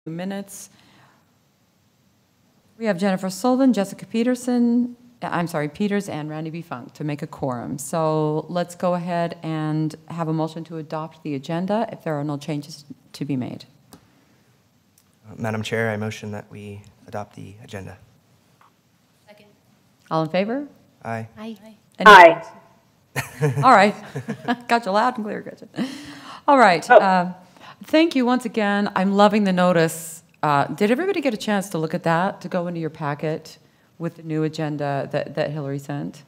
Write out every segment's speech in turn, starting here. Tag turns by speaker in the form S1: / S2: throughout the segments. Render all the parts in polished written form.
S1: Minutes. We have Jennifer Sullivan, Jessica Peterson, Peters, and Randy B. Funk to make a quorum. So let's go ahead and have a motion to adopt the agenda if there are no changes to be made.
S2: Madam Chair, I motion that we adopt the agenda.
S3: Second.
S1: All in favor?
S2: Aye.
S3: Aye.
S1: Aye. All right. Got you loud and clear. Gotcha. All right. Thank you once again. I'm loving the notice. Did everybody get a chance to look at that, to go into your packet with the new agenda that Hillary sent?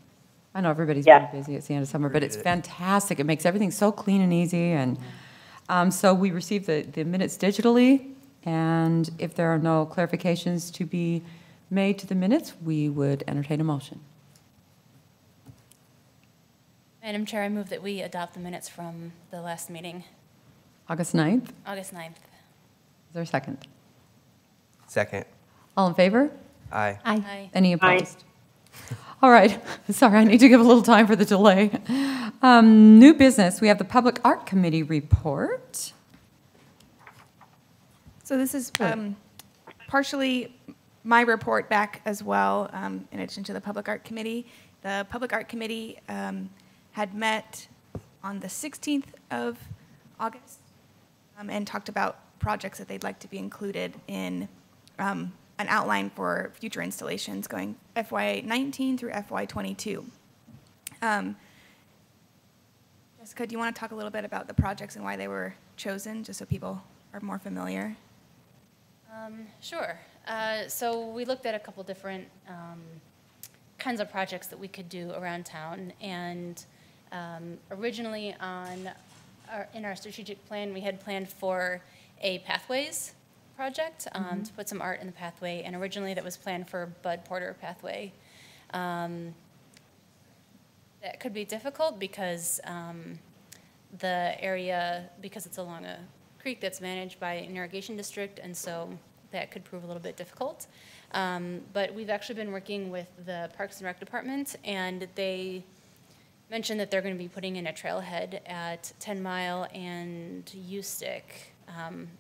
S1: I know everybody's very busy. It's the end of summer, but it's fantastic. It makes everything so clean and easy. And so we received the minutes digitally, and if there are no clarifications to be made to the minutes, we would entertain a motion.
S3: Madam Chair, I move that we adopt the minutes from the last meeting,
S1: August 9th.
S3: August 9th.
S1: Is there a second?
S2: Second.
S1: All in favor?
S2: Aye.
S3: Aye.
S1: Any opposed? All right. Sorry, I need to give a little time for the delay. New business. We have the Public Art Committee report.
S4: So this is partially my report back as well, in addition to the Public Art Committee. The Public Art Committee had met on the 16th of August and talked about projects that they'd like to be included in an outline for future installations going FY19 through FY22. Jessica, do you want to talk a little bit about the projects and why they were chosen, just so people are more familiar?
S3: Sure. So we looked at a couple different kinds of projects that we could do around town, and originally in our strategic plan, we had planned for a pathways project to put some art in the pathway, and originally that was planned for Bud Porter pathway. That could be difficult because the area, because it's along a creek that's managed by an irrigation district, and so that could prove a little bit difficult. But we've actually been working with the Parks and Rec Department, and they mentioned that they're going to be putting in a trailhead at 10 Mile and U-Stick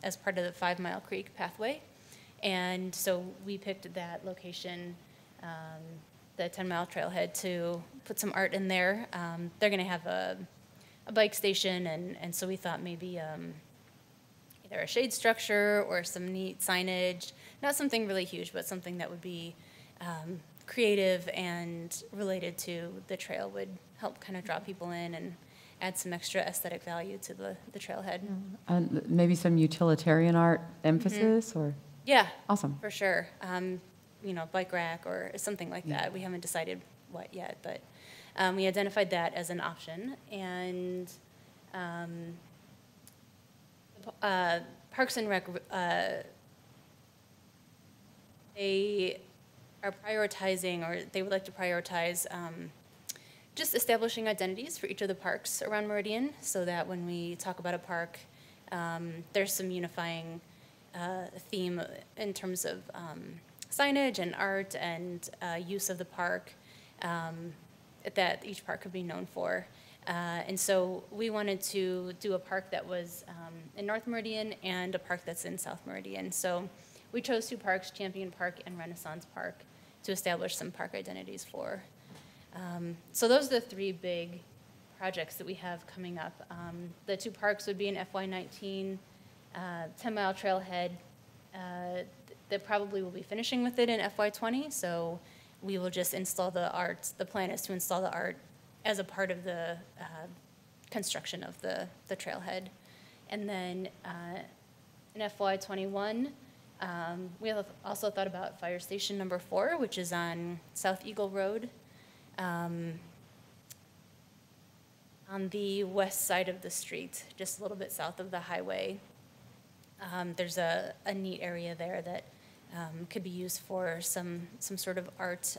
S3: as part of the 5 Mile Creek pathway. And so we picked that location, the 10 Mile trailhead, to put some art in there. They're going to have a bike station, and so we thought maybe either a shade structure or some neat signage, not something really huge, but something that would be creative and related to the trail, would help kind of draw people in and add some extra aesthetic value to the trailhead.
S1: And maybe some utilitarian art emphasis, or?
S3: Yeah.
S1: Awesome.
S3: For sure. You know, bike rack or something like that. We haven't decided what yet, but we identified that as an option. And Parks and Rec, they are prioritizing, or they would like to prioritize just establishing identities for each of the parks around Meridian, so that when we talk about a park, there's some unifying theme in terms of signage and art and use of the park that each park could be known for. And so we wanted to do a park that was in North Meridian and a park that's in South Meridian. So we chose 2 parks, Champion Park and Renaissance Park, to establish some park identities for. So those are the 3 big projects that we have coming up. The 2 parks would be in FY19, 10 Mile Trailhead. They probably will be finishing with it in FY20, so we will just install the art. The plan is to install the art as a part of the construction of the trailhead. And then in FY21, we have also thought about Fire Station number 4, which is on South Eagle Road, on the west side of the street, just a little bit south of the highway. There's a neat area there that could be used for some sort of art,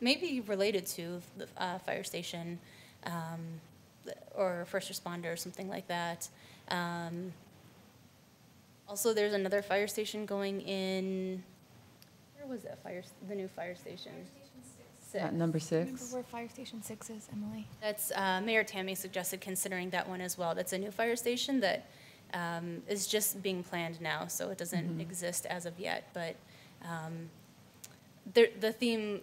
S3: maybe related to the fire station or first responder or something like that. Also, there's another fire station going in. Where was that the new fire station?
S1: Number 6.
S4: Remember where Fire Station 6 is, Emily?
S3: That's Mayor Tammy suggested considering that one as well. That's a new fire station that is just being planned now, so it doesn't exist as of yet. But the theme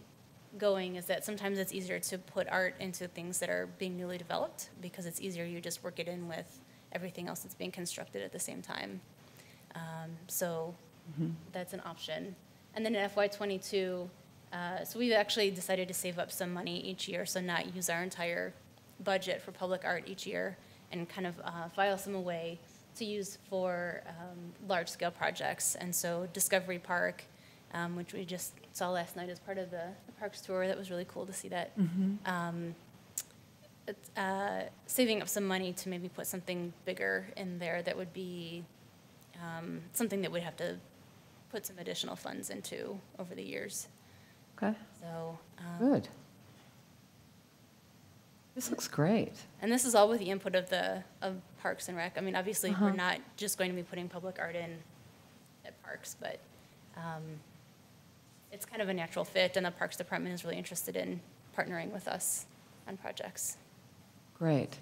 S3: going is that sometimes it's easier to put art into things that are being newly developed because it's easier, you just work it in with everything else that's being constructed at the same time. So that's an option. And then in FY22, so we've actually decided to save up some money each year, so not use our entire budget for public art each year, and kind of file some away to use for large-scale projects. And so Discovery Park, which we just saw last night as part of the parks tour, that was really cool to see that. Saving up some money to maybe put something bigger in there that would be something that we'd have to put some additional funds into over the years.
S1: Okay,
S3: So
S1: good. This looks great.
S3: and this is all with the input of Parks and Rec. I mean, obviously, we're not just going to be putting public art in at parks, but it's kind of a natural fit, and the Parks Department is really interested in partnering with us on projects.
S1: Great.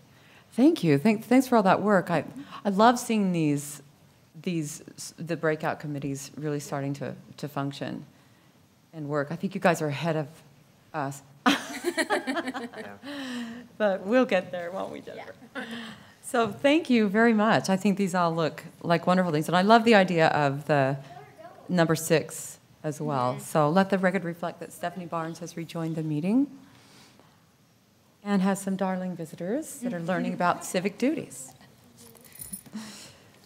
S1: Thank you. Thanks for all that work. I love seeing the breakout committees really starting to function and work. I think you guys are ahead of us.
S2: Yeah.
S1: But we'll get there, won't we, Jennifer? So thank you very much. I think these all look like wonderful things. And I love the idea of the number 6 as well. So let the record reflect that Stephanie Barnes has rejoined the meeting and has some darling visitors that are learning about civic duties.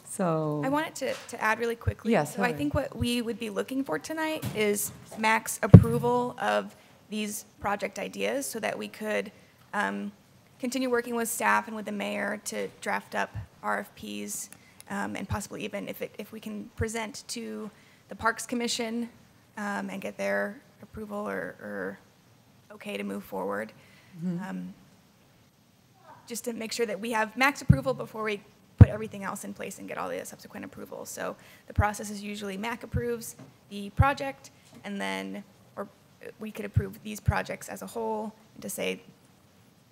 S1: So
S4: I wanted to add really quickly.
S1: Yes,
S4: So I
S1: Hillary.
S4: think what we would be looking for tonight is max approval of these project ideas so that we could continue working with staff and with the mayor to draft up RFPs, and possibly even if we can present to the Parks Commission and get their approval or okay to move forward. Just to make sure that we have max approval before we put everything else in place and get all the subsequent approvals. So the process is usually MAC approves the project, and then, or we could approve these projects as a whole, and to say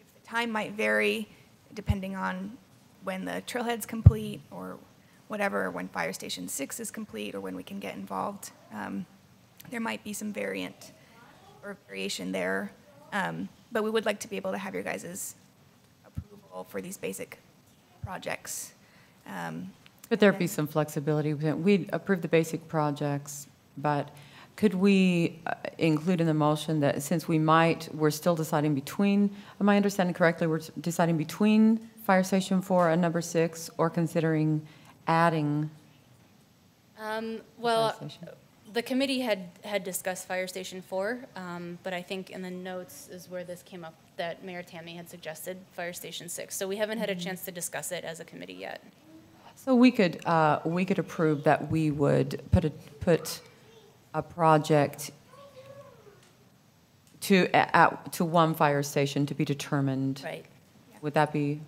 S4: if the time might vary depending on when the trailhead's complete or whatever, when Fire Station 6 is complete or when we can get involved. There might be some variant or variation there, but we would like to be able to have your guys' approval for these basic projects.
S1: But there'd be some flexibility. We'd approve the basic projects, but could we include in the motion that since we're still deciding between, am I understanding correctly, we're deciding between Fire Station 4 and number 6, or considering adding
S3: Well,
S1: Fire Station?
S3: the committee had discussed Fire Station 4, but I think in the notes is where this came up, that Mayor Tammy had suggested Fire Station 6. So we haven't had a chance to discuss it as a committee yet.
S1: So we could approve that we would put a project to one fire station to be determined.
S3: Right.
S1: Would that be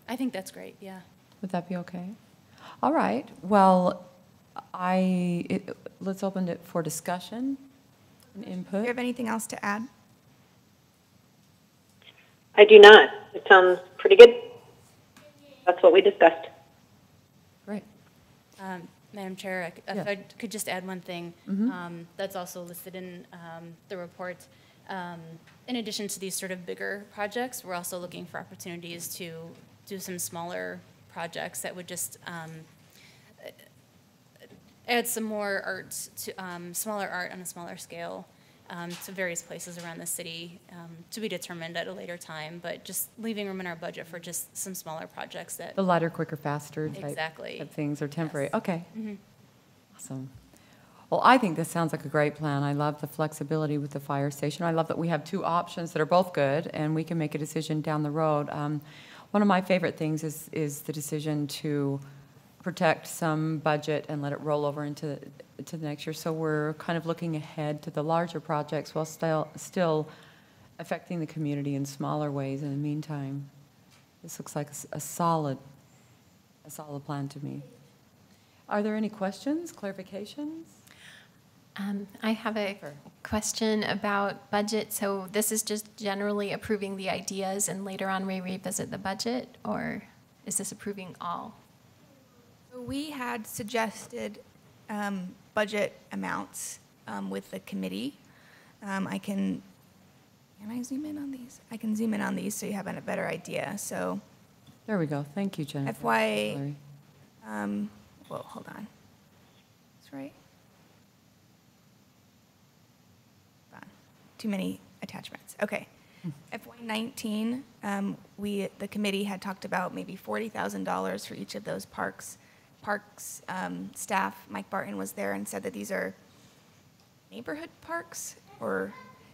S3: I think that's great, yeah.
S1: okay? All right. Well, let's open it for discussion and
S4: Do you
S1: input.
S4: have anything else to add?
S5: I do not. It sounds pretty good. That's what we discussed.
S1: Great.
S3: Madam Chair, if
S1: Yes.
S3: I could just add one thing. That's also listed in the report. In addition to these sort of bigger projects, we're also looking for opportunities to do some smaller projects that would just add some more art, to smaller art on a smaller scale to various places around the city, to be determined at a later time, but just leaving room in our budget for just some smaller projects that.
S1: The lighter, quicker, faster
S3: Exactly.
S1: type things are temporary.
S3: Yes.
S1: Okay. Awesome. Well, I think this sounds like a great plan. I love the flexibility with the fire station. I love that we have two options that are both good, and we can make a decision down the road. One of my favorite things is the decision to protect some budget and let it roll over into the next year. So we're kind of looking ahead to the larger projects while still affecting the community in smaller ways in the meantime. This looks like a solid plan to me. Are there any questions, clarifications?
S6: I have a question about budget. So this is just generally approving the ideas and later on we revisit the budget, or is this approving all?
S4: So we had suggested budget amounts with the committee. Can I zoom in on these? I can zoom in on these so you have a better idea. So
S1: There we go. Thank you, Jennifer.
S4: FY,
S1: Hillary.
S4: well, hold on. That's right. Hold on. Too many attachments. Okay. FY19, the committee had talked about maybe $40,000 for each of those parks. Parks staff, Mike Barton was there and said that these are neighborhood parks, or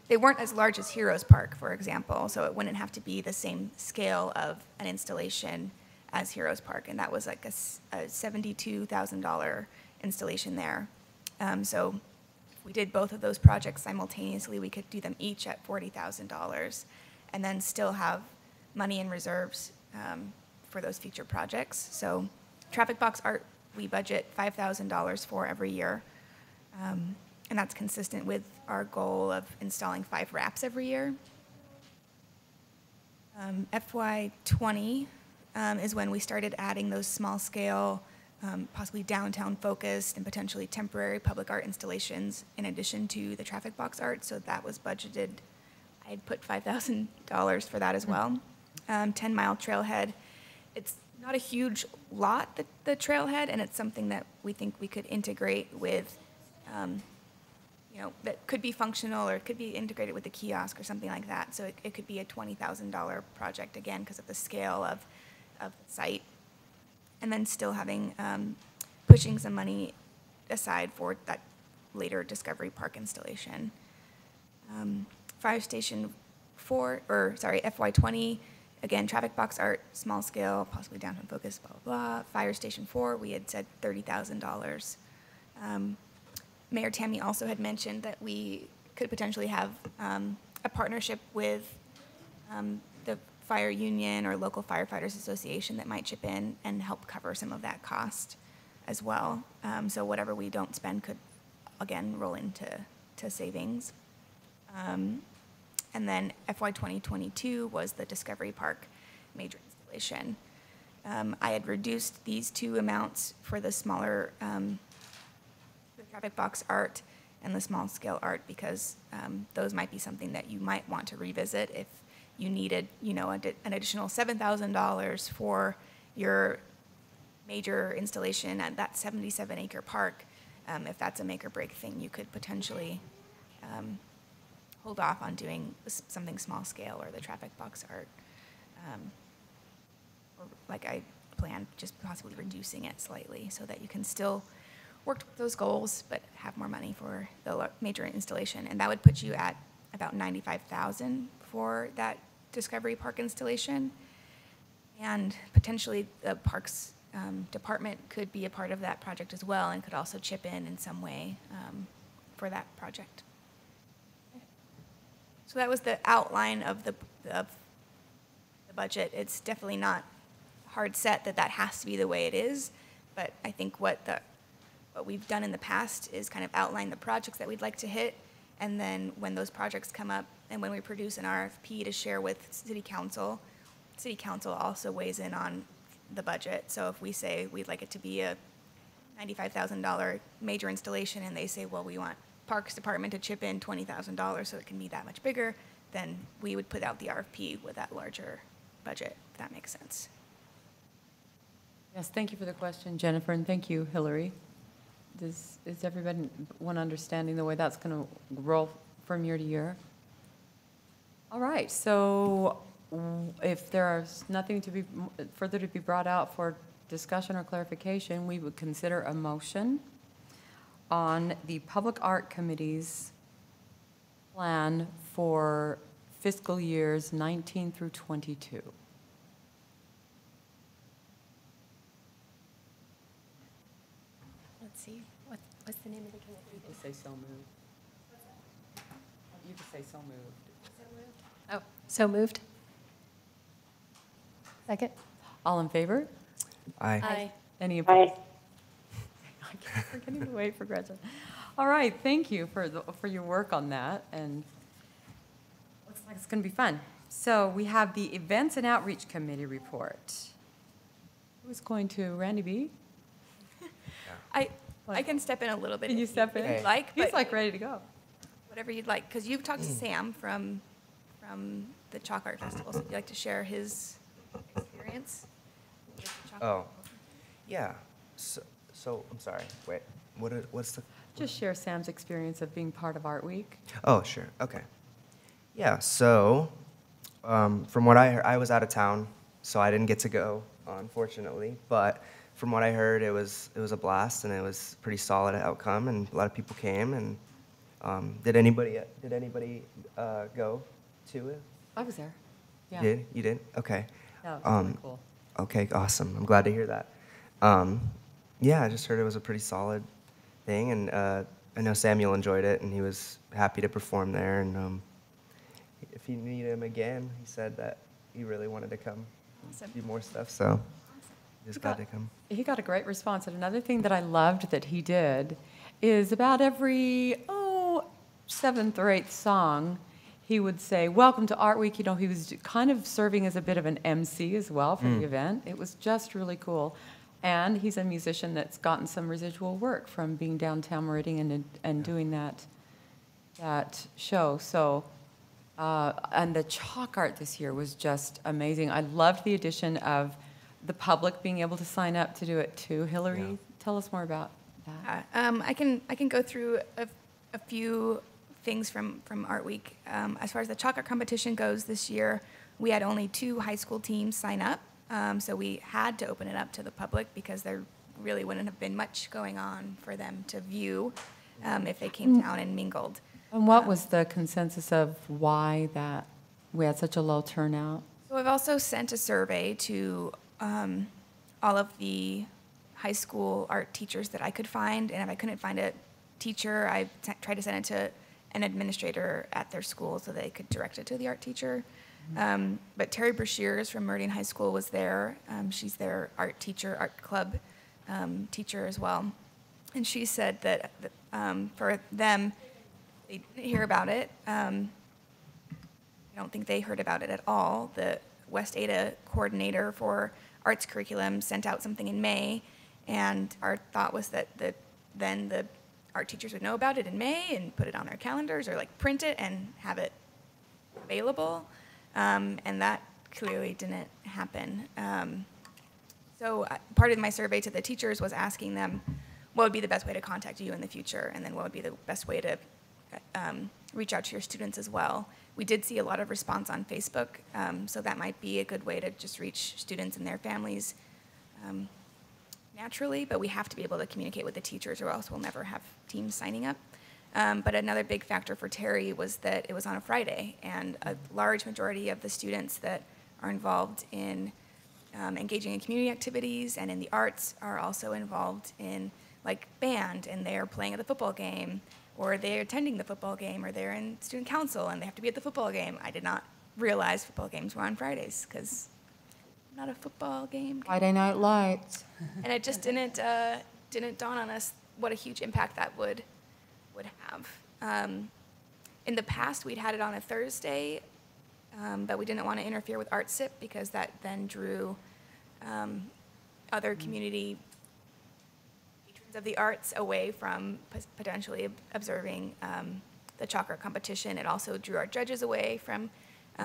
S4: they weren't as large as Heroes Park, for example, so it wouldn't have to be the same scale of an installation as Heroes Park, and that was like a $72,000 installation there. So if we did both of those projects simultaneously, we could do them each at $40,000, and then still have money in reserves for those future projects. So traffic box art, we budget $5,000 for every year. And that's consistent with our goal of installing 5 wraps every year. FY20 is when we started adding those small scale, possibly downtown focused and potentially temporary public art installations in addition to the traffic box art. So that was budgeted. I had put $5,000 for that as well. 10 Mile Trailhead. It's not a huge lot, the trailhead, and it's something that we think we could integrate with that could be functional, or it could be integrated with the kiosk or something like that. So it could be a $20,000 project, again, because of the scale of the site. And then still having, pushing some money aside for that later Discovery Park installation. Fire Station 4, FY20, again, traffic box art, small scale, possibly downtown focus, blah, blah, blah. Fire Station 4, we had said $30,000. Mayor Tammy also had mentioned that we could potentially have a partnership with the fire union or local firefighters association that might chip in and help cover some of that cost as well. So whatever we don't spend could, again, roll into savings. And then FY 2022 was the Discovery Park major installation. I had reduced these two amounts for the smaller traffic box art and the small scale art because those might be something that you might want to revisit if you needed, an additional $7,000 for your major installation at that 77-acre park. If that's a make or break thing, you could potentially hold off on doing something small scale or the traffic box art. Or like I planned, just possibly reducing it slightly so that you can still work with those goals, but have more money for the major installation. And that would put you at about $95,000 for that Discovery Park installation. And potentially the Parks Department could be a part of that project as well and could also chip in some way for that project. So that was the outline of the budget. It's definitely not hard set that has to be the way it is, but I think what we've done in the past is kind of outline the projects that we'd like to hit, and then when those projects come up and when we produce an RFP to share with City Council also weighs in on the budget. So if we say we'd like it to be a $95,000 major installation and they say, well, we want Parks Department to chip in $20,000 so it can be that much bigger, then we would put out the RFP with that larger budget, if that makes sense.
S1: Yes, thank you for the question, Jennifer, and thank you, Hillary. Is everybody understanding the way that's going to roll from year to year? All right, so if there's nothing further to be brought out for discussion or clarification, we would consider a motion on the Public Art Committee's plan for fiscal years 19 through 22.
S6: Let's see, what's the name of the committee?
S1: You can say so moved. You can say so moved.
S6: Oh, so moved. Second.
S1: All in favor?
S2: Aye.
S3: Aye.
S1: Any opposed?
S5: Aye.
S1: I keep forgetting to wait for Gretchen. All right, thank you for your work on that, and looks like it's going to be fun. So we have the Events and Outreach Committee report. Who's going to, Randy B?
S4: I can step in a little bit.
S1: Can you
S4: if
S1: step in?
S4: if you'd like,
S1: He's
S4: but
S1: like ready to go.
S4: whatever you'd like, because you've talked to Sam from the Chalk Art Festival. So would you like to share his experience with the Chalk Art
S2: Oh, yeah. So I'm sorry. Wait. What's the?
S1: Just share Sam's experience of being part of Art Week.
S2: Oh, sure. Okay. Yeah. So, from what I heard, I was out of town, so I didn't get to go, unfortunately. But from what I heard, it was a blast, and it was a pretty solid outcome, and a lot of people came. And did anybody go to it?
S1: I was there. Yeah.
S2: You did? Okay.
S1: Yeah, it was really cool.
S2: Okay, awesome. I'm glad to hear that. Yeah, I just heard it was a pretty solid thing, and I know Samuel enjoyed it, and he was happy to perform there. And if you need him again, he said that he really wanted to come
S4: Awesome.
S2: do more stuff, so just glad to come.
S1: He got a great response. And another thing that I loved that he did is about every, seventh or eighth song, he would say, "Welcome to Art Week." You know, he was kind of serving as a bit of an MC as well for the event. It was just really cool. And he's a musician that's gotten some residual work from being downtown Meridian and doing that show. So, and the chalk art this year was just amazing. I loved the addition of the public being able to sign up to do it too. Hillary,
S2: Yeah.
S1: tell us more about that.
S4: I can go through a few things from Art Week. As far as the chalk art competition goes this year, we had only 2 high school teams sign up. So we had to open it up to the public because there really wouldn't have been much going on for them to view if they came down and mingled.
S1: And what was the consensus of why that we had such a low turnout?
S4: So I've also sent a survey to all of the high school art teachers that I could find, and if I couldn't find a teacher, I tried to send it to an administrator at their school so they could direct it to the art teacher. But Terry Brashears from Meridian High School was there. She's their art teacher, art club teacher as well. And she said that for them, they didn't hear about it. I don't think they heard about it at all. The West Ada coordinator for arts curriculum sent out something in May, and our thought was that then the art teachers would know about it in May and put it on their calendars or like print it and have it available. And that clearly didn't happen. So part of my survey to the teachers was asking them what would be the best way to contact you in the future, and then what would be the best way to reach out to your students as well. We did see a lot of response on Facebook, so that might be a good way to just reach students and their families naturally, but we have to be able to communicate with the teachers or else we'll never have teams signing up. But another big factor for Terry was that it was on a Friday, and a large majority of the students that are involved in engaging in community activities and in the arts are also involved in like band, and they're playing at the football game, or they're attending the football game, or they're in student council and they have to be at the football game. I did not realize football games were on Fridays because I'm not a football game.
S1: Friday Night Lights.
S4: And it just didn't dawn on us what a huge impact that would have. In the past, we'd had it on a Thursday, but we didn't want to interfere with Art Sip because that then drew other community patrons of the arts away from potentially observing the chalk art competition. It also drew our judges away from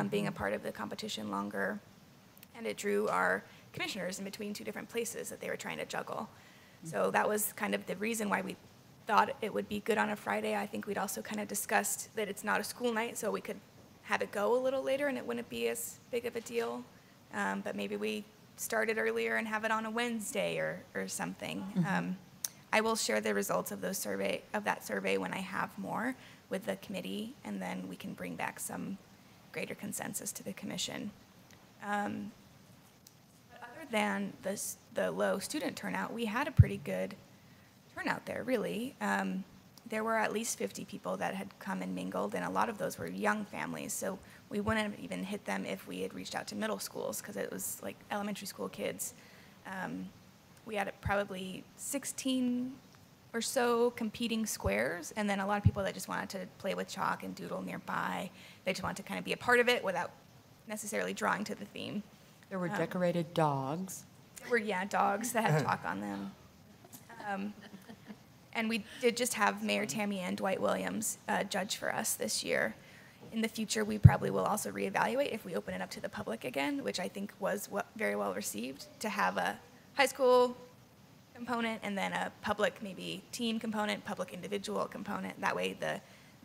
S4: being a part of the competition longer, and it drew our commissioners in between 2 different places that they were trying to juggle. So that was kind of the reason why we thought it would be good on a Friday. I think we'd also kind of discussed that it's not a school night, so we could have it go a little later and it wouldn't be as big of a deal. But maybe we start it earlier and have it on a Wednesday or something. I will share the results of that survey when I have more with the committee, and then we can bring back some greater consensus to the commission. But other than the low student turnout, we had a pretty good turnout there, really. There were at least 50 people that had come and mingled, and a lot of those were young families, so we wouldn't have even hit them if we had reached out to middle schools, because it was like elementary school kids. We had probably 16 or so competing squares, and then a lot of people that just wanted to play with chalk and doodle nearby. They just wanted to kind of be a part of it without necessarily drawing to the theme.
S1: There were decorated dogs.
S4: There were, dogs that had chalk on them. And we did just have Mayor Tammy and Dwight Williams judge for us this year. In the future, we probably will also reevaluate if we open it up to the public again, which I think was very well received, to have a high school component and then a public maybe team component, public individual component. That way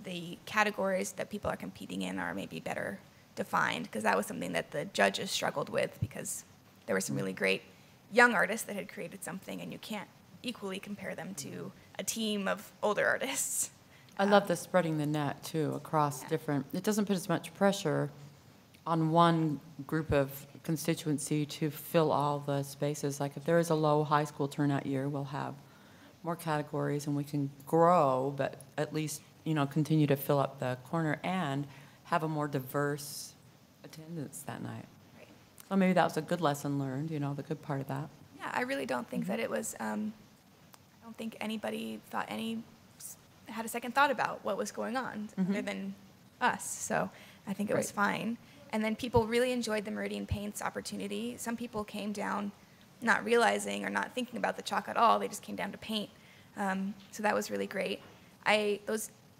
S4: the categories that people are competing in are maybe better defined, because that was something that the judges struggled with, because there were some really great young artists that had created something, and you can't equally compare them to a team of older artists.
S1: I love the spreading the net, too, across different, it doesn't put as much pressure on one group of constituency to fill all the spaces. Like if there is a low high school turnout year, we'll have more categories and we can grow, but at least, continue to fill up the corner and have a more diverse attendance that night.
S4: Right.
S1: So maybe that was a good lesson learned, the good part of that.
S4: Yeah, I really don't think that it was, I don't think anybody had a second thought about what was going on other than us. So I think it was fine. And then people really enjoyed the Meridian Paints opportunity. Some people came down not realizing or not thinking about the chalk at all. They just came down to paint. So that was really great.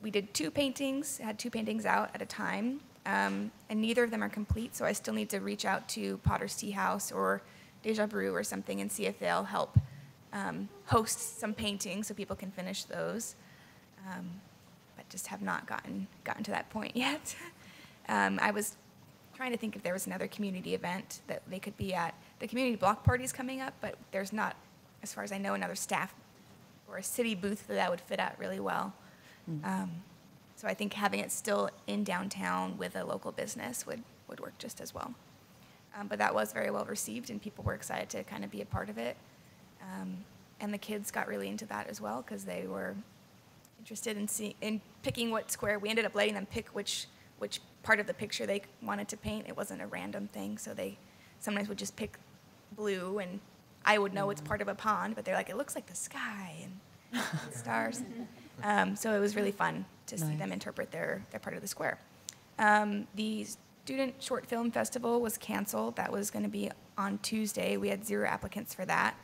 S4: We did two paintings, had two paintings out at a time, and neither of them are complete, so I still need to reach out to Potter's Tea House or Deja Brew or something and see if they'll help host some paintings so people can finish those. But just have not gotten to that point yet. I was trying to think if there was another community event that they could be at. The community block party's coming up, but there's not, as far as I know, another staff or a city booth that would fit out really well. So I think having it still in downtown with a local business would work just as well. But that was very well received, and people were excited to kind of be a part of it. And the kids got really into that as well, because they were interested in picking what square. We ended up letting them pick which part of the picture they wanted to paint. It wasn't a random thing, so they sometimes would just pick blue, and I would know it's part of a pond, but they're like, it looks like the sky and stars. So it was really fun to see them interpret their part of the square. The Student Short Film Festival was canceled. That was going to be on Tuesday. We had 0 applicants for that.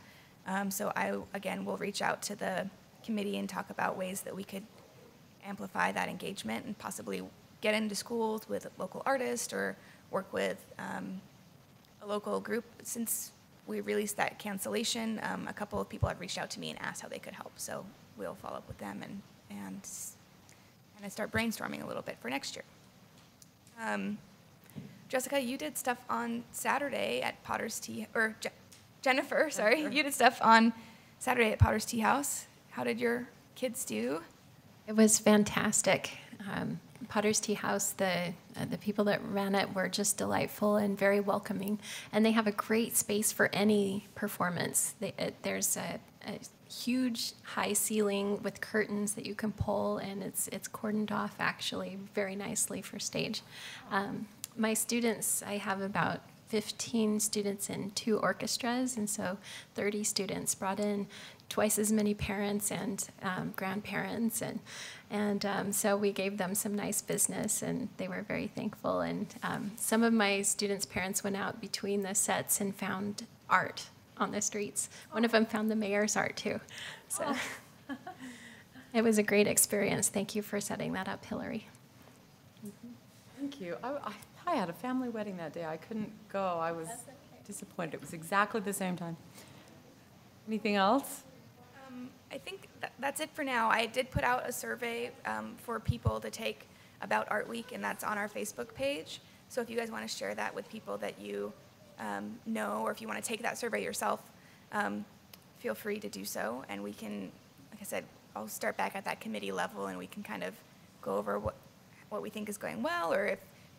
S4: So I, again, will reach out to the committee and talk about ways that we could amplify that engagement and possibly get into schools with local artists or work with a local group. Since we released that cancellation, a couple of people have reached out to me and asked how they could help. So we'll follow up with them and kind of start brainstorming a little bit for next year. Jessica, you did stuff on Saturday at Potter's Tea, or Jennifer, sorry, you did stuff on Saturday at Potter's Tea House. How did your kids do?
S6: It was fantastic. Potter's Tea House, the people that ran it were just delightful and very welcoming, and they have a great space for any performance. There's a huge high ceiling with curtains that you can pull, and it's cordoned off actually very nicely for stage. My students, I have about 15 students in 2 orchestras, and so 30 students, brought in twice as many parents and grandparents, and so we gave them some nice business, and they were very thankful. And some of my students' parents went out between the sets and found art on the streets. One of them found the mayor's art too. So it was a great experience. Thank you for setting that up, Hillary.
S1: Thank you. I had a family wedding that day. I couldn't go. I was disappointed. It was exactly the same time. Anything else?
S4: I think that's it for now. I did put out a survey for people to take about Art Week, and that's on our Facebook page. So if you guys want to share that with people that you know, or if you want to take that survey yourself, feel free to do so. And we can, like I said, I'll start back at that committee level, and we can kind of go over what we think is going well, or if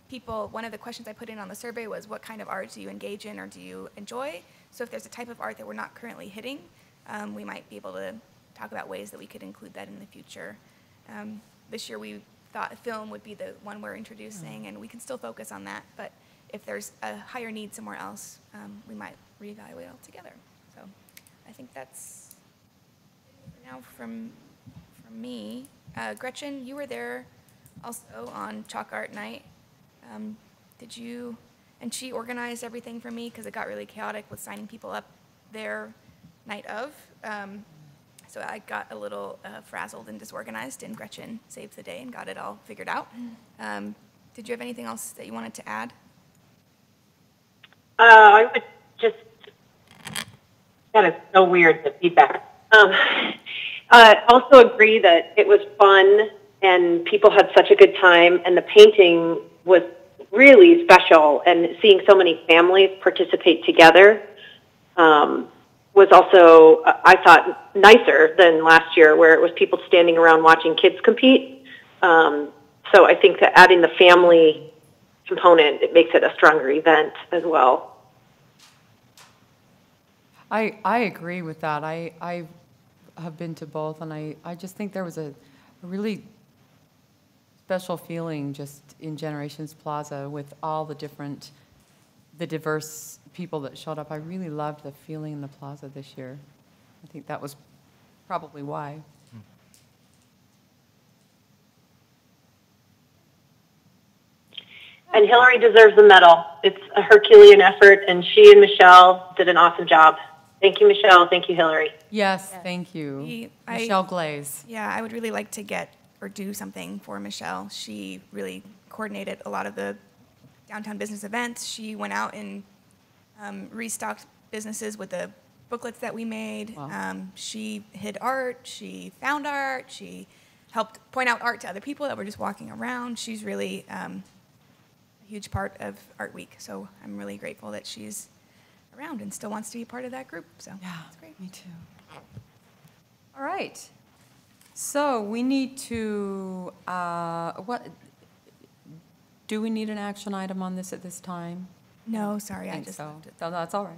S4: people, one of the questions I put in on the survey was, what kind of art do you engage in or do you enjoy? So if there's a type of art that we're not currently hitting, we might be able to talk about ways that we could include that in the future. This year we thought film would be the one we're introducing, and we can still focus on that, but if there's a higher need somewhere else, we might reevaluate altogether. So I think that's it for now from me. Gretchen, you were there also on Chalk Art Night. Did you, and she organized everything for me because it got really chaotic with signing people up there night of. So I got a little frazzled and disorganized, and Gretchen saved the day and got it all figured out. Did you have anything else that you wanted to add?
S5: I would just, that is so weird, the feedback. Also agree that it was fun and people had such a good time, and the painting was really special, and seeing so many families participate together was also, I thought, nicer than last year where it was people standing around watching kids compete. So I think that adding the family component, it makes it a stronger event as well.
S1: I agree with that. I have been to both, and I just think there was a really special feeling just in Generations Plaza with all the diverse people that showed up. I really loved the feeling in the plaza this year. I think that was probably why.
S5: And Hillary deserves a medal. It's a Herculean effort, and she and Michelle did an awesome job. Thank you, Michelle. Thank you, Hillary.
S1: Yes, thank you. Michelle Glaze.
S4: Yeah, I would really like to get or do something for Michelle. She really coordinated a lot of the downtown business events. She went out and restocked businesses with the booklets that we made.
S1: Wow.
S4: She hid art. She found art. She helped point out art to other people that were just walking around. She's really a huge part of Art Week. So I'm really grateful that she's around and still wants to be part of that group. So
S1: Yeah,
S4: that's great.
S1: me too. All right. So we need to, do we need an action item on this at this time?
S4: No, sorry, I
S1: think
S4: just
S1: so.
S4: left it.
S1: No, that's all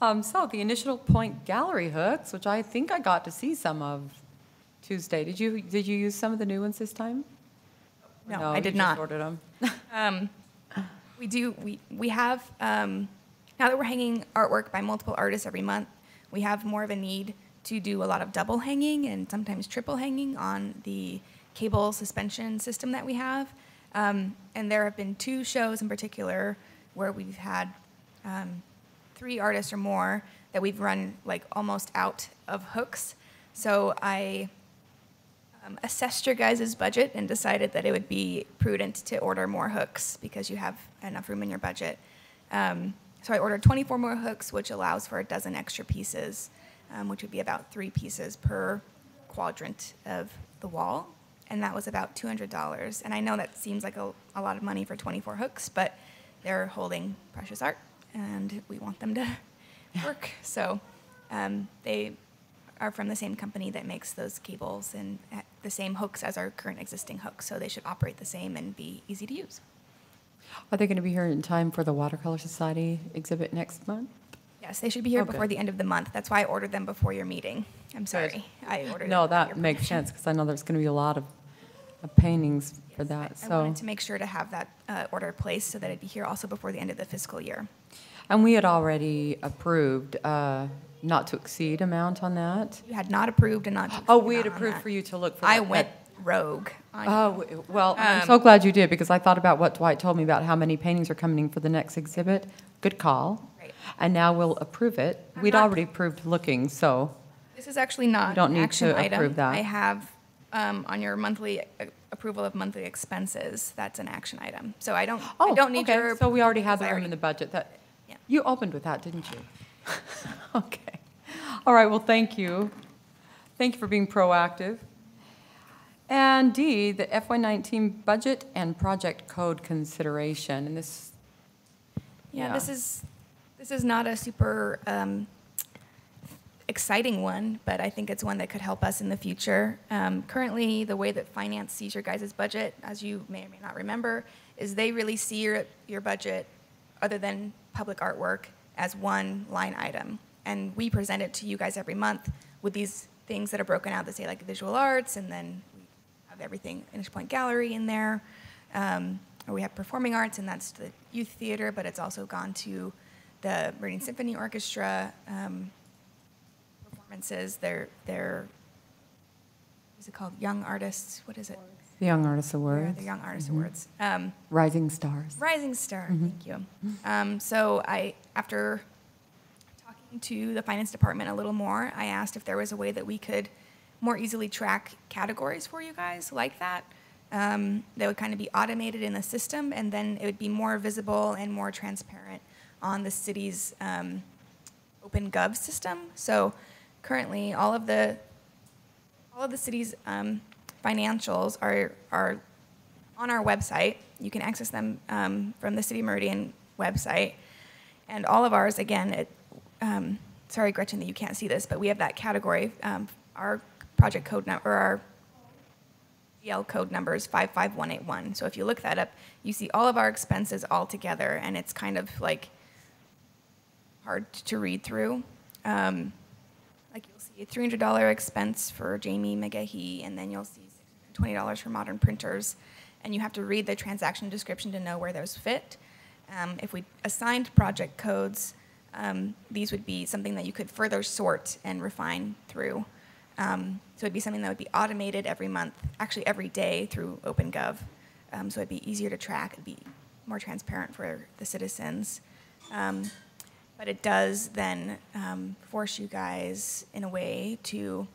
S1: right. So the initial point gallery hooks, which I think I got to see some of Tuesday. Did you use some of the new ones this time?
S4: No,
S1: No,
S4: I did
S1: you
S4: not.
S1: just ordered them.
S4: We have, now that we're hanging artwork by multiple artists every month, we have more of a need to do a lot of double hanging and sometimes triple hanging on the cable suspension system that we have. And there have been 2 shows in particular where we've had 3 artists or more that we've run like almost out of hooks. So I assessed your guys' budget and decided that it would be prudent to order more hooks because you have enough room in your budget. So I ordered 24 more hooks, which allows for a dozen extra pieces, which would be about 3 pieces per quadrant of the wall. And that was about $200. And I know that seems like a lot of money for 24 hooks, but they're holding precious art, and we want them to work. So they are from the same company that makes those cables and the same hooks as our current existing hooks, so they should operate the same and be easy to use.
S1: Are they going to be here in time for the Watercolor Society exhibit next month?
S4: Yes, they should be here
S1: Okay.
S4: before the end of the month. That's why I ordered them before your meeting. I'm sorry. I ordered
S1: No,
S4: it
S1: that
S4: before your
S1: makes
S4: permission.
S1: sense, because I know there's going to be a lot of paintings for that,
S4: I
S1: so.
S4: wanted to make sure to have that order placed so that it'd be here also before the end of the fiscal year.
S1: And we had already approved not to exceed amount on that.
S4: You had not approved and not to
S1: Oh,
S4: exceed
S1: we had
S4: amount on
S1: approved
S4: that.
S1: for you to look for
S4: I
S1: that,
S4: went rogue.
S1: Oh, well, I'm so glad you did, because I thought about what Dwight told me about how many paintings are coming for the next exhibit. Good call.
S4: Right.
S1: And now we'll approve it.
S4: I'm
S1: We'd
S4: not-
S1: already approved looking, so,
S4: This is actually not
S1: We don't
S4: an
S1: need
S4: action
S1: to
S4: item.
S1: approve that.
S4: I have on your monthly approval of monthly expenses, that's an action item. So I don't need
S1: okay,
S4: your.
S1: so we already had
S4: because
S1: the
S4: I
S1: room in the budget. That
S4: Yeah.
S1: You opened with that, didn't you? Okay. All right, well, thank you. Thank you for being proactive. And D, the FY19 budget and project code consideration, and this.
S4: Yeah, this is not a super exciting one, but I think it's one that could help us in the future. Currently, the way that finance sees your guys' budget, as you may or may not remember, is they really see your budget, other than public artwork, as one line item. And we present it to you guys every month with these things that are broken out that say like visual arts, and then we have everything, Initial Point Gallery in there. Or we have performing arts, and that's the youth theater, but it's also gone to the Meridian Symphony Orchestra performances. They're what's it called? Young Artists. What is it?
S1: The Young Artist
S4: Yeah,
S1: Awards.
S4: the Young Artist
S1: Mm-hmm.
S4: Awards.
S1: Rising Stars.
S4: Rising Star.
S1: Mm-hmm.
S4: Thank you. So after talking to the finance department a little more, I asked if there was a way that we could more easily track categories for you guys like that. That would kind of be automated in the system, and then it would be more visible and more transparent on the city's OpenGov system. So currently, all of the city's financials are on our website. You can access them from the City Meridian website, and all of ours, again, sorry, Gretchen, that you can't see this, but we have that category. Our project code number, our GL code number is 55181. So if you look that up, you see all of our expenses all together, and it's kind of like hard to read through. Like you'll see a $300 expense for Jamie McGahee, and then you'll see $620 for modern printers, and you have to read the transaction description to know where those fit. If we assigned project codes, these would be something that you could further sort and refine through. So it'd be something that would be automated every month, actually every day through OpenGov. So it'd be easier to track, it'd be more transparent for the citizens. But it does then force you guys in a way to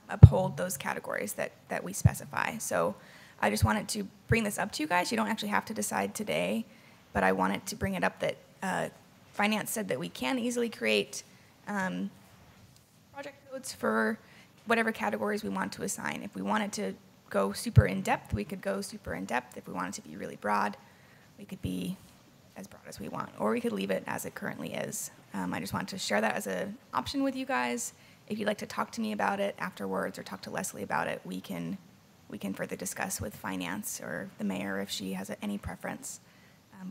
S4: uphold those categories that we specify. So I just wanted to bring this up to you guys. You don't actually have to decide today, but I wanted to bring it up that Finance said that we can easily create project codes for whatever categories we want to assign. If we wanted to go super in-depth, we could go super in-depth. If we wanted to be really broad, we could be as broad as we want, or we could leave it as it currently is. I just wanted to share that as an option with you guys. If you'd like to talk to me about it afterwards or talk to Leslie about it, we can further discuss with Finance or the mayor if she has any preference.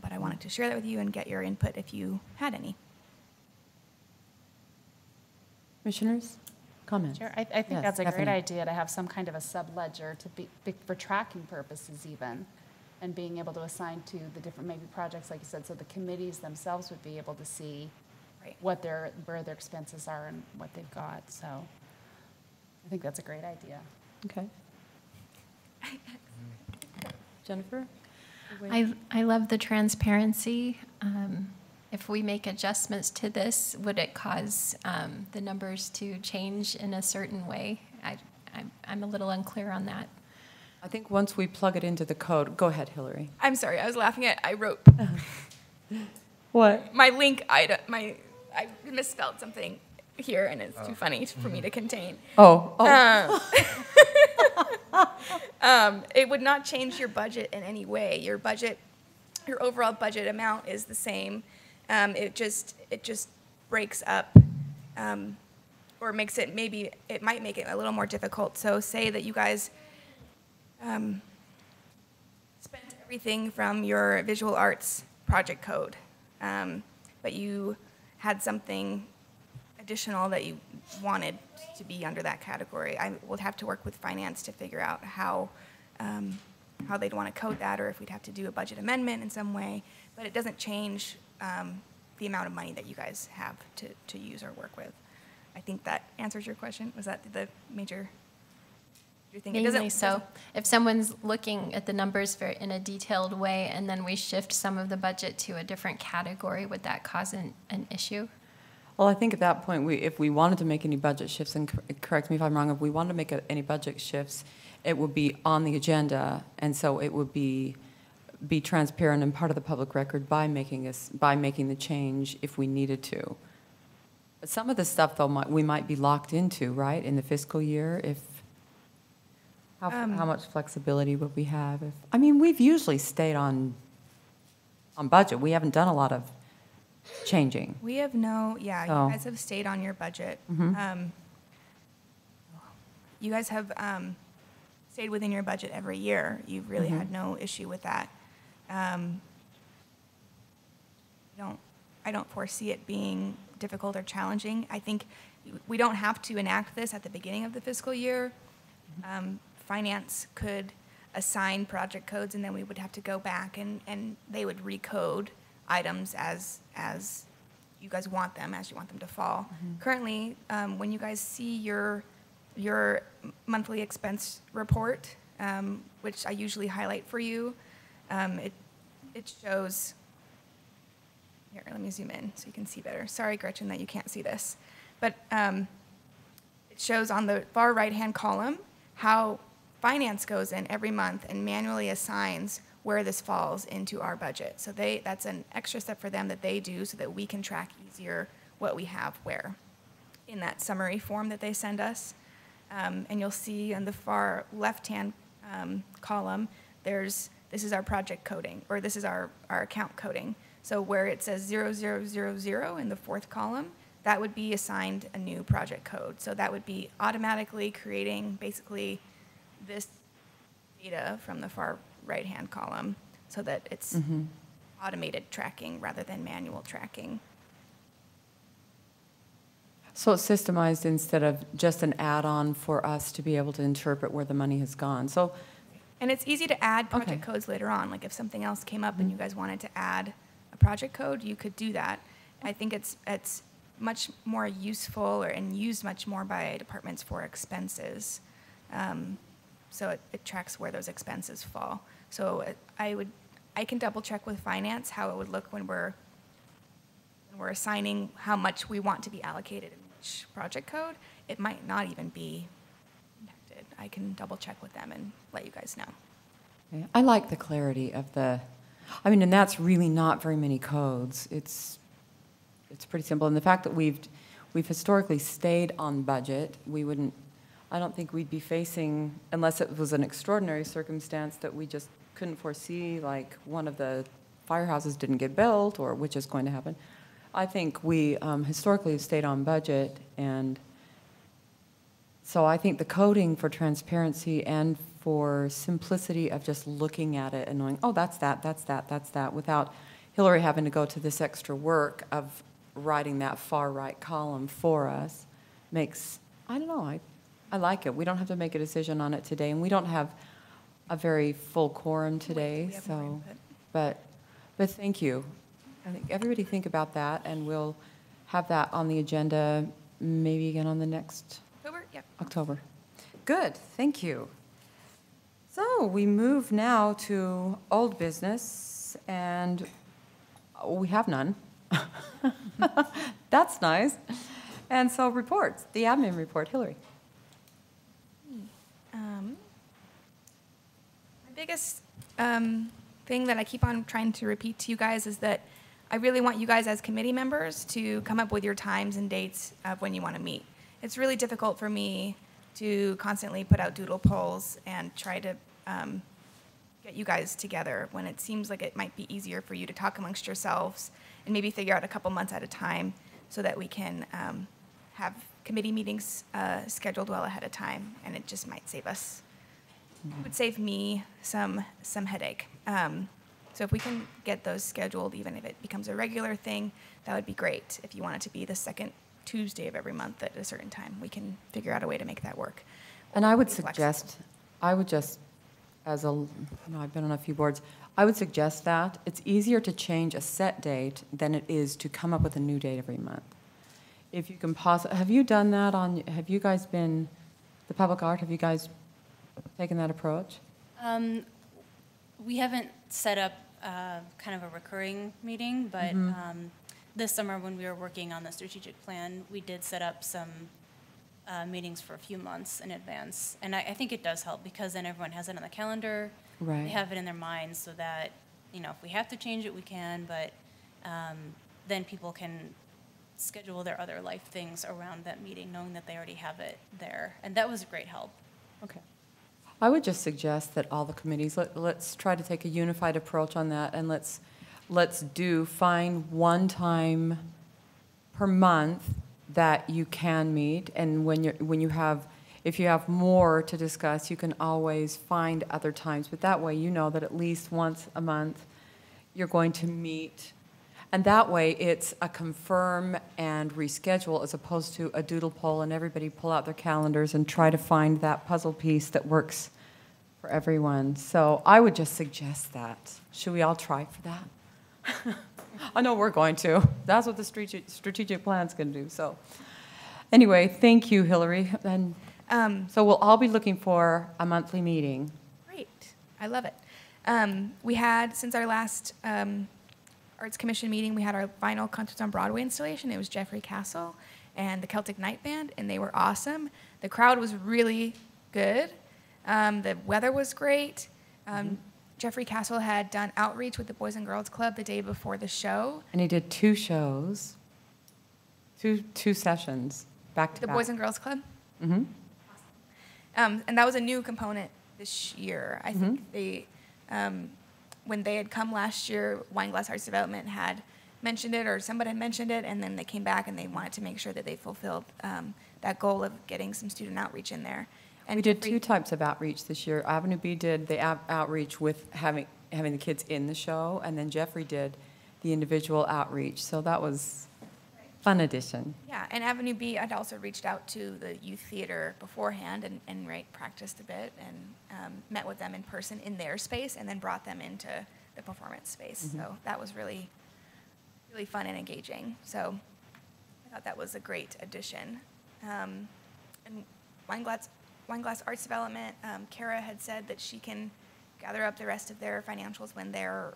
S4: But I wanted to share that with you and get your input if you had any.
S1: Commissioners, comments?
S7: Sure, I think
S1: Yes,
S7: that's a
S1: Stephanie.
S7: great idea to have some kind of a sub-ledger to be for tracking purposes even, and being able to assign to the different maybe projects, like you said, so the committees themselves would be able to see what where their expenses are and what they've got. So I think that's a great idea.
S1: Okay. Jennifer?
S6: I love the transparency. If we make adjustments to this, would it cause the numbers to change in a certain way? I'm a little unclear on that.
S1: I think once we plug it into the code, go ahead, Hillary.
S4: I'm sorry, I was laughing at, I wrote
S1: What?
S4: my link item, I misspelled something here, and it's too funny for me to contain.
S1: Oh.
S4: It would not change your budget in any way. Your overall budget amount is the same. It just breaks up, or makes it, maybe it might make it a little more difficult. So say that you guys spent everything from your visual arts project code, but you had something additional that you wanted to be under that category. I would have to work with Finance to figure out how they'd want to code that, or if we'd have to do a budget amendment in some way. But it doesn't change the amount of money that you guys have to use or work with. I think that answers your question. Was that the major thing?
S6: Mainly so. If someone's looking at the numbers in a detailed way, and then we shift some of the budget to a different category, would that cause an issue?
S1: Well, I think at that point, if we wanted to make any budget shifts, and correct me if I'm wrong, if we wanted to make any budget shifts, it would be on the agenda, and so it would be transparent and part of the public record by making the change if we needed to. But some of the stuff, though, we might be locked into, right, in the fiscal year. How much flexibility would we have? I mean, we've usually stayed on budget. We haven't done a lot of changing.
S4: We have you guys have stayed on your budget.
S1: Mm-hmm.
S4: You guys have stayed within your budget every year. You've really had no issue with that. I don't foresee it being difficult or challenging. I think we don't have to enact this at the beginning of the fiscal year. Finance could assign project codes, and then we would have to go back and they would recode items as you guys want them, as you want them to fall. Currently, when you guys see your monthly expense report, which I usually highlight for you, it shows here, let me zoom in so you can see better. Sorry, Gretchen, that you can't see this. But it shows on the far right-hand column how finance goes in every month and manually assigns where this falls into our budget. So that's an extra step for them that they do so that we can track easier what we have where in that summary form that they send us. And you'll see on the far left-hand column, this is our project coding, or this is our account coding. So where it says 0000 in the fourth column, that would be assigned a new project code. So that would be automatically creating basically this data from the far right-hand column so that it's automated tracking rather than manual tracking.
S1: So it's systemized instead of just an add-on for us to be able to interpret where the money has gone. So,
S4: and it's easy to add project codes later on. Like if something else came up and you guys wanted to add a project code, you could do that. I think it's much more useful and used much more by departments for expenses. So it tracks where those expenses fall. So I can double check with finance how it would look when we're assigning how much we want to be allocated in which project code. It might not even be impacted. I can double check with them and let you guys know.
S1: yeah, I like the clarity of and that's really not very many codes. It's pretty simple. And the fact that we've historically stayed on budget, I don't think we'd be facing, unless it was an extraordinary circumstance that we just couldn't foresee, like one of the firehouses didn't get built, or which is going to happen. I think we historically have stayed on budget, and so I think the coding for transparency and for simplicity of just looking at it and knowing, oh, that's that, without Hillary having to go to this extra work of writing that far right column for us makes, I don't know, I like it. We don't have to make a decision on it today, and we don't have a very full quorum today, so, but thank you. I think everybody think about that, and we'll have that on the agenda maybe again on the next
S4: October? Yeah.
S1: October. Good, thank you. So we move now to old business, and we have none. That's nice. And so reports, the admin report, Hillary.
S4: My biggest thing that I keep on trying to repeat to you guys is that I really want you guys as committee members to come up with your times and dates of when you want to meet. It's really difficult for me to constantly put out doodle polls and try to get you guys together when it seems like it might be easier for you to talk amongst yourselves and maybe figure out a couple months at a time so that we can have committee meetings scheduled well ahead of time, and it just might save us. It would save me some headache. So if we can get those scheduled, even if it becomes a regular thing, that would be great. If you want it to be the second Tuesday of every month at a certain time, we can figure out a way to make that work.
S1: And I would suggest, I've been on a few boards, I would suggest that it's easier to change a set date than it is to come up with a new date every month. If you can have you done that have you guys been, the public art, have you guys taken that approach?
S3: We haven't set up kind of a recurring meeting, but this summer when we were working on the strategic plan, we did set up some meetings for a few months in advance. And I think it does help because then everyone has it on the calendar.
S1: Right.
S3: They have it in their minds so that, if we have to change it, we can, but then people can schedule their other life things around that meeting, knowing that they already have it there. And that was a great help.
S1: Okay. I would just suggest that all the committees, let's try to take a unified approach on that, and let's find one time per month that you can meet, and if you have more to discuss, you can always find other times, but that way you know that at least once a month you're going to meet, and that way it's a confirm and reschedule as opposed to a doodle poll and everybody pull out their calendars and try to find that puzzle piece that works for everyone. So I would just suggest that. Should we all try for that? I know we're going to. That's what the strategic plan's going to do. So anyway, thank you, Hillary. And so we'll all be looking for a monthly meeting.
S4: Great. I love it. We had, since our last Arts Commission meeting, we had our final Concerts on Broadway installation. It was Jeffrey Castle and the Celtic Night Band, and they were awesome. The crowd was really good. The weather was great. Jeffrey Castle had done outreach with the Boys and Girls Club the day before the show.
S1: And he did 2 shows, two sessions, back to
S4: The
S1: back.
S4: Boys and Girls Club?
S1: Mm-hmm.
S4: And that was a new component this year. I think they, when they had come last year, Wineglass Arts Development had mentioned it, or somebody had mentioned it, and then they came back and they wanted to make sure that they fulfilled that goal of getting some student outreach in there. And
S1: We did
S4: Jeffrey-
S1: 2 types of outreach this year. Avenue B did the outreach with having the kids in the show, and then Jeffrey did the individual outreach. So that was fun addition.
S4: Yeah, and Avenue B, I'd also reached out to the youth theater beforehand and practiced a bit and met with them in person in their space and then brought them into the performance space. So that was really, really fun and engaging. So I thought that was a great addition. And Wineglass Arts Development, Kara had said that she can gather up the rest of their financials when their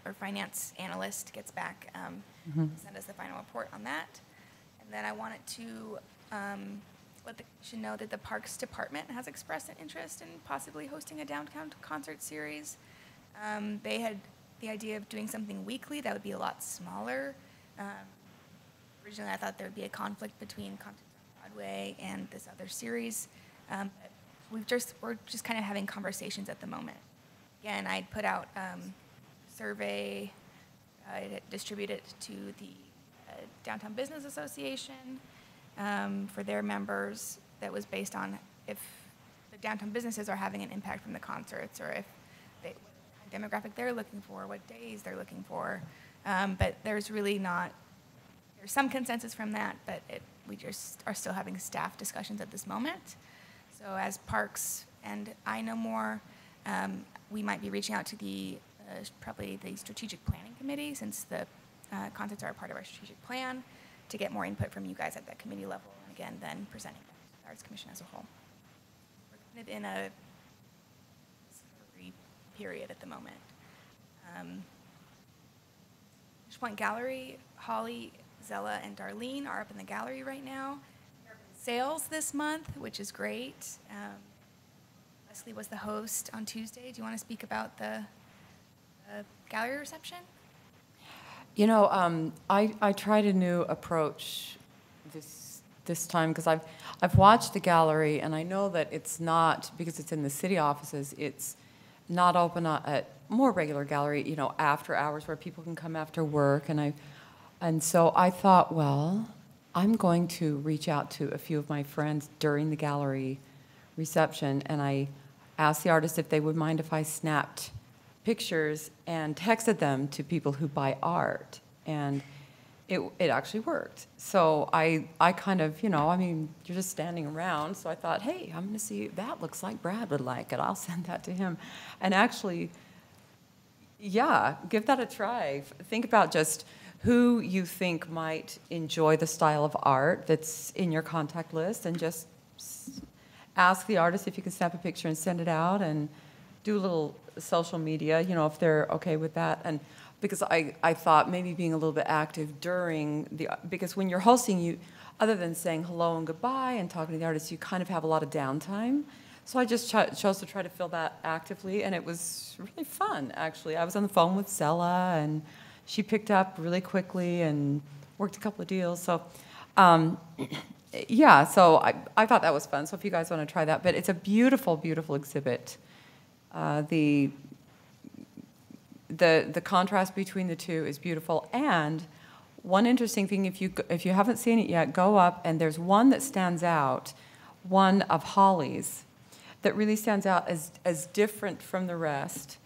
S4: or finance analyst gets back, send us the final report on that. And then I wanted to let the commission know that the Parks Department has expressed an interest in possibly hosting a downtown concert series. They had the idea of doing something weekly that would be a lot smaller. Originally, I thought there would be a conflict between Concerts on Broadway and this other series. But we're just kind of having conversations at the moment. Again, I'd put out survey, distribute it to the Downtown Business Association for their members. That was based on if the downtown businesses are having an impact from the concerts, or if what demographic they're looking for, what days they're looking for. But there's really not. There's some consensus from that, but we just are still having staff discussions at this moment. So as Parks and I know more, we might be reaching out to probably the strategic planning committee, since the concerts are a part of our strategic plan, to get more input from you guys at that committee level, and again, then presenting that to the Arts Commission as a whole. We're kind of in a discovery period at the moment. Point Gallery, Holly, Zella, and Darlene are up in the gallery right now. They're up in sales this month, which is great. Leslie was the host on Tuesday. Do you want to speak about the gallery reception?
S1: You know, I tried a new approach this time, because I've watched the gallery, and I know that it's not, because it's in the city offices, it's not open at more regular gallery, you know, after hours, where people can come after work. And so I thought, well, I'm going to reach out to a few of my friends during the gallery reception, and I asked the artists if they would mind if I snapped pictures and texted them to people who buy art. And it actually worked. So I kind of, you know, I mean, you're just standing around, so I thought, hey, I'm going to see, that looks like Brad would like it. I'll send that to him. And actually, yeah, give that a try. Think about just who you think might enjoy the style of art that's in your contact list, and just ask the artist if you can snap a picture and send it out, and do a little social media, you know, if they're okay with that. And because I thought maybe being a little bit active during because when you're hosting, you, other than saying hello and goodbye and talking to the artist, you kind of have a lot of downtime. So I just chose to try to fill that actively, and it was really fun, actually. I was on the phone with Zella, and she picked up really quickly and worked a couple of deals. So, yeah, so I thought that was fun. So if you guys want to try that. But it's a beautiful, beautiful exhibit. The contrast between the two is beautiful. And one interesting thing, if you haven't seen it yet, go up, and there's one that stands out, one of Holly's, that really stands out as different from the rest.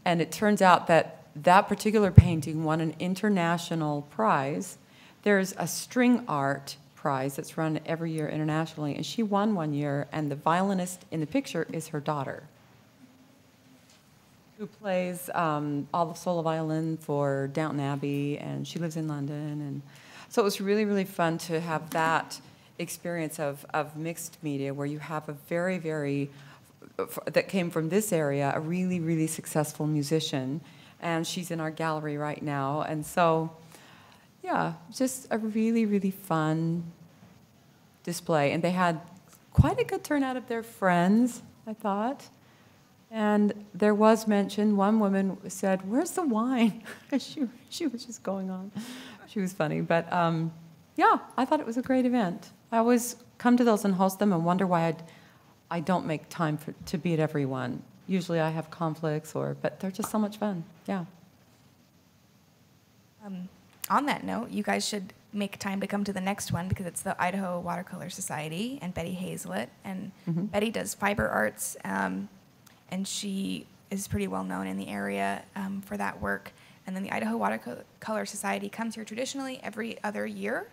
S1: And it turns out that that particular painting won an international prize. There's a string art prize that's run every year internationally, and she won one year, and the violinist in the picture is her daughter, who plays all the solo violin for Downton Abbey, and she lives in London. And so it was really, really fun to have that experience of mixed media, where you have a very, very that came from this area, a really, really successful musician, and she's in our gallery right now. And so, yeah, just a really, really fun display. And they had quite a good turnout of their friends, I thought. And there was mention, one woman said, "Where's the wine?" she was just going on. She was funny. But yeah, I thought it was a great event. I always come to those and host them and wonder why I don't make time to be at every one. Usually I have conflicts, but they're just so much fun. Yeah.
S4: On that note, you guys should make time to come to the next one because it's the Idaho Watercolor Society and Betty Hazlett. And Betty does fiber arts, and she is pretty well known in the area for that work. And then the Idaho Watercolor Society comes here traditionally every other year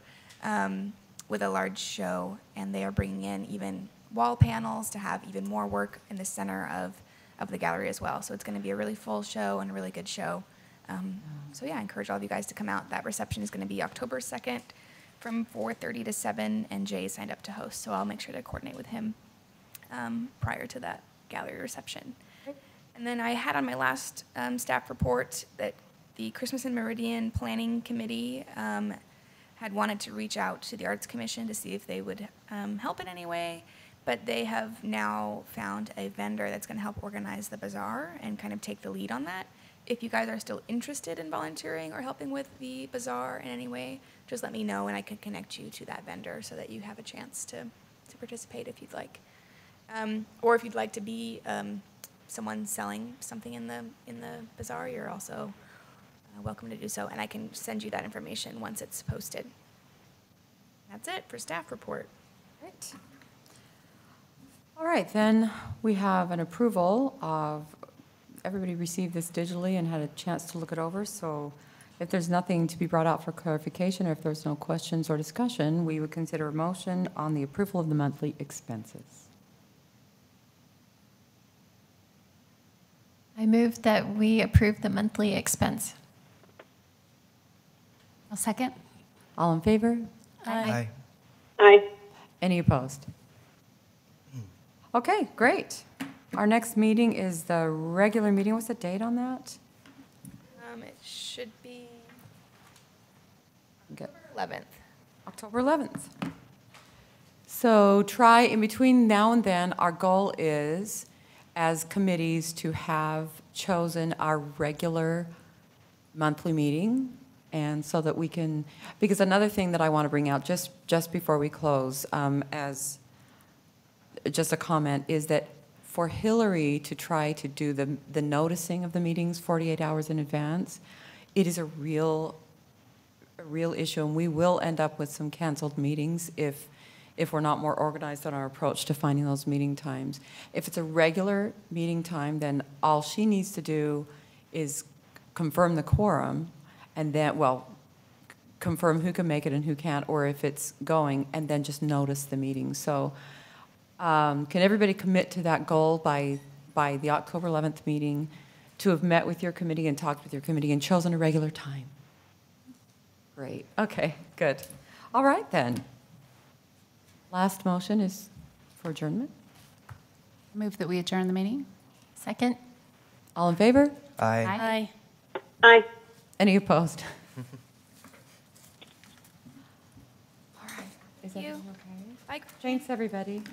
S4: with a large show, and they are bringing in even wall panels to have even more work in the center of the gallery as well. So it's going to be a really full show and a really good show. So yeah, I encourage all of you guys to come out. That reception is going to be October 2nd from 4:30 to 7, and Jay signed up to host, so I'll make sure to coordinate with him prior to that gallery reception. And then I had on my last staff report that the Christmas in Meridian Planning Committee had wanted to reach out to the Arts Commission to see if they would help in any way, but they have now found a vendor that's going to help organize the bazaar and kind of take the lead on that. If you guys are still interested in volunteering or helping with the bazaar in any way, just let me know and I can connect you to that vendor so that you have a chance to participate if you'd like. Or if you'd like to be someone selling something in the bazaar, you're also welcome to do so, and I can send you that information once it's posted. That's it for staff report.
S1: Great. All right, then we have an approval of, everybody received this digitally and had a chance to look it over, so if there's nothing to be brought out for clarification or if there's no questions or discussion, we would consider a motion on the approval of the monthly expenses.
S6: I move that we approve the monthly expense.
S7: I'll second.
S1: All in favor?
S2: Aye.
S5: Aye.
S1: Any opposed? Okay, great. Our next meeting is the regular meeting. What's the date on that?
S4: It should be
S1: Get
S4: 11th.
S1: October 11th. So try, in between now and then, our goal is, as committees, to have chosen our regular monthly meeting, and so that we can, because another thing that I want to bring out just before we close, as just a comment, is that for Hillary to try to do the noticing of the meetings 48 hours in advance, it is a real issue, and we will end up with some canceled meetings if we're not more organized on our approach to finding those meeting times. If it's a regular meeting time, then all she needs to do is confirm the quorum, and then, well, confirm who can make it and who can't, or if it's going, and then just notice the meeting. So can everybody commit to that goal by the October 11th meeting, to have met with your committee and talked with your committee and chosen a regular time? Great. Okay, good. All right, then. Last motion is for adjournment.
S7: Move that we adjourn the meeting.
S6: Second?
S1: All in favor?
S2: Aye.
S3: Aye.
S5: Aye.
S1: Any opposed? All right. Is
S4: Thank you.
S1: everything okay?
S4: Bye.
S1: Thanks, everybody.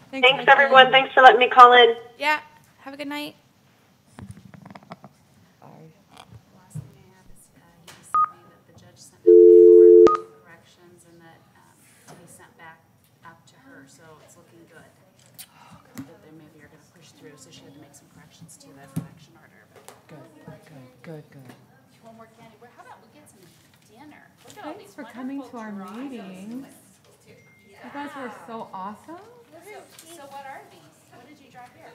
S5: Thanks,
S1: Michael.
S5: everyone. Thanks for letting me call in.
S4: Yeah, have a good night.
S7: Last thing I have is, he just sent me that the judge sent out paperwork with corrections and that, he sent back up to her, so it's looking good. That they maybe are gonna push through, so she had to make some corrections to that correction order, but.
S1: Good.
S7: One more candy, how about we get some dinner? Look at all
S1: Thanks
S7: these
S1: for coming to our
S7: wonderful
S1: meetings. You guys were so awesome.
S7: So what are these? What did you draw here?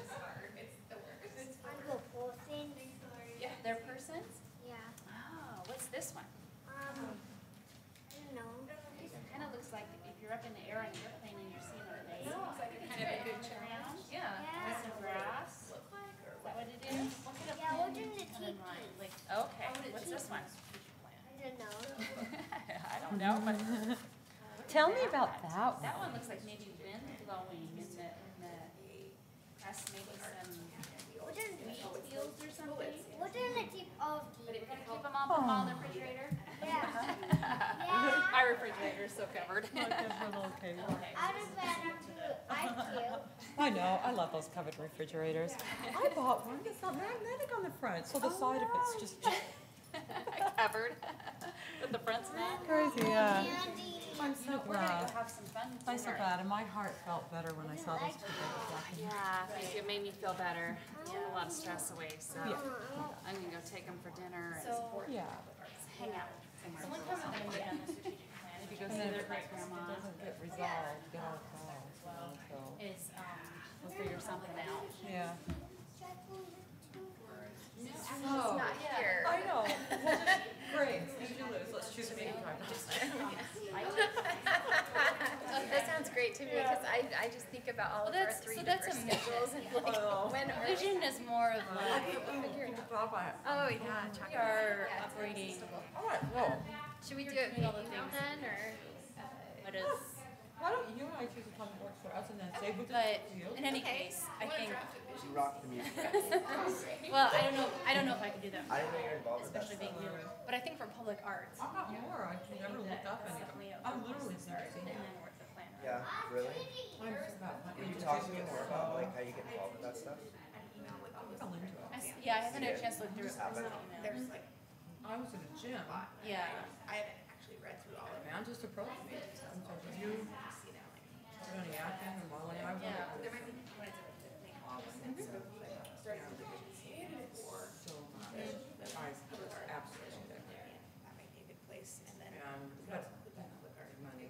S7: They're persons?
S8: Yeah.
S7: Oh, what's this one?
S8: I don't know.
S7: Kind of looks like if you're up in the air on an airplane and you're seeing a lake. Looks like kind of a good ground. Yeah. With some grass. Is that what it is?
S8: Yeah, what's in the tiki?
S7: Okay, what's this one?
S8: I don't know.
S7: I don't know, but
S1: Tell me about that one.
S7: that one looks like maybe wind blowing in the test maybe some
S8: We're gonna
S7: wheat fields or something.
S8: We're gonna keep all of these.
S7: We're gonna keep them all, put them all in the refrigerator.
S8: Yeah.
S7: My refrigerator's so covered.
S8: I just ran up to IQ.
S1: I know, I love those covered refrigerators. I bought one that's not magnetic on the front, so the side of it's just
S7: Covered. With the front snap.
S1: crazy, yeah.
S8: Candy.
S1: I'm so
S7: We're gonna go
S1: glad.
S7: have some fun
S1: I'm so
S7: tonight.
S1: glad, and my heart felt better when I saw those two babies walking.
S7: Yeah, thank you. It made me feel better. Yeah, a lot of stress away. So I'm gonna go take them for dinner and
S1: Yeah.
S7: hang out
S3: So
S7: somewhere.
S3: one time I'm gonna meet on the strategic plan, if you go
S1: And
S3: see
S1: then
S3: their
S1: if
S3: great
S1: it
S3: grandma,
S1: doesn't get resolved, get out of calls, so.
S3: is,
S7: We'll figure something out.
S1: Yeah.
S6: Oh, not here.
S1: I know. Well, just, great. If you lose, let's choose me.
S6: That sounds great to me because I just think about all of our
S3: that's-
S6: three
S3: so that's
S6: different
S3: a mission.
S6: schedules and like
S1: Oh.
S6: when are
S3: vision is more of like,
S6: oh yeah,
S3: we are operating,
S1: All right, well,
S6: should we do it
S3: doing all the
S6: email
S3: things.
S6: then or
S3: what is,
S1: why don't you and I choose a time that works for us and then say which
S3: but
S1: is you?
S3: in any case, I think,
S2: You rock the music.
S3: well, I don't know if I could do that,
S2: I didn't know you're involved with that
S3: especially
S2: stuff.
S3: being you, but I think for public arts,
S1: I'm not more. I can never look up and
S3: definitely a
S1: I'm literally never
S3: start
S1: seen
S3: and
S1: it.
S3: then work the plan.
S2: Yeah, really?
S1: I'm so about
S2: Can you talk to me more about like how you get involved with that stuff?
S1: I fell into it.
S3: Yeah, I haven't had a chance to look through it, but
S2: happened.
S3: email.
S1: I was at a gym.
S3: Yeah,
S4: I haven't actually read through all of
S1: A man just approached me. I'm like, "Did you do any acting or modeling?" I was
S3: yeah.
S1: like,
S4: There might be one of the things.
S1: so much. I absolutely did.
S4: That might be a good place. And then
S1: But money.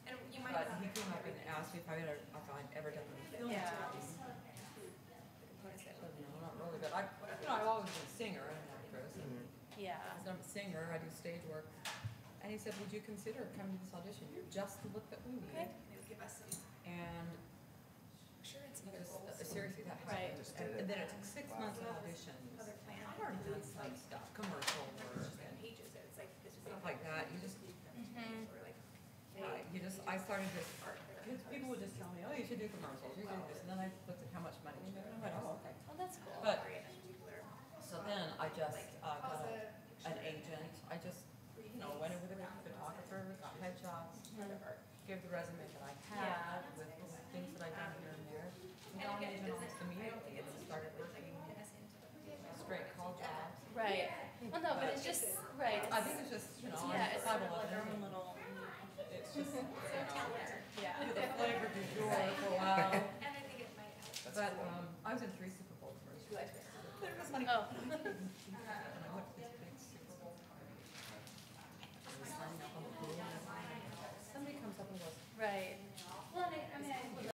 S4: and you might
S1: But he came up and asked me if I'd ever done any film
S3: Yeah.
S1: studies. I said, no, not really, but I've always been a singer and an actress. And
S3: Yeah.
S1: I said, I'm a singer, I do stage work. And he said, would you consider coming to this audition? You're just the look that we need.
S4: they would give us some.
S1: And
S4: Sure, it's
S1: seriously, that
S3: Right.
S1: happened. And then it took 6 months of auditions. I've already done some stuff, commercial work and
S4: pages. It's like this is
S1: stuff like that. You just,
S4: or like
S1: I started this, because people would just tell me, oh, you should do commercials, you should do this. And then I looked at how much money you make, and I went, oh, okay.
S3: Oh, that's cool.
S1: But, so then I just got an agent. I just, went in with a photographer, got headshots, gave the resume that I had with the things that I'd done here and there. And got an agent almost immediately and started working straight call jobs.
S3: Right. Well, no, but it's just, right.
S1: I think it's just,
S3: Yeah, it's
S1: I'm
S3: sort of like our
S1: 5'11",
S3: own little,
S1: it's just,
S3: yeah.
S1: the flavor du jour for a while.
S4: And I think it might help.
S1: But I was in 3 Super Bowls first. There was money.
S3: Oh,
S1: And I went to this big Super Bowl party. I was signing up on the pool and everything. Somebody comes up and goes,
S3: right.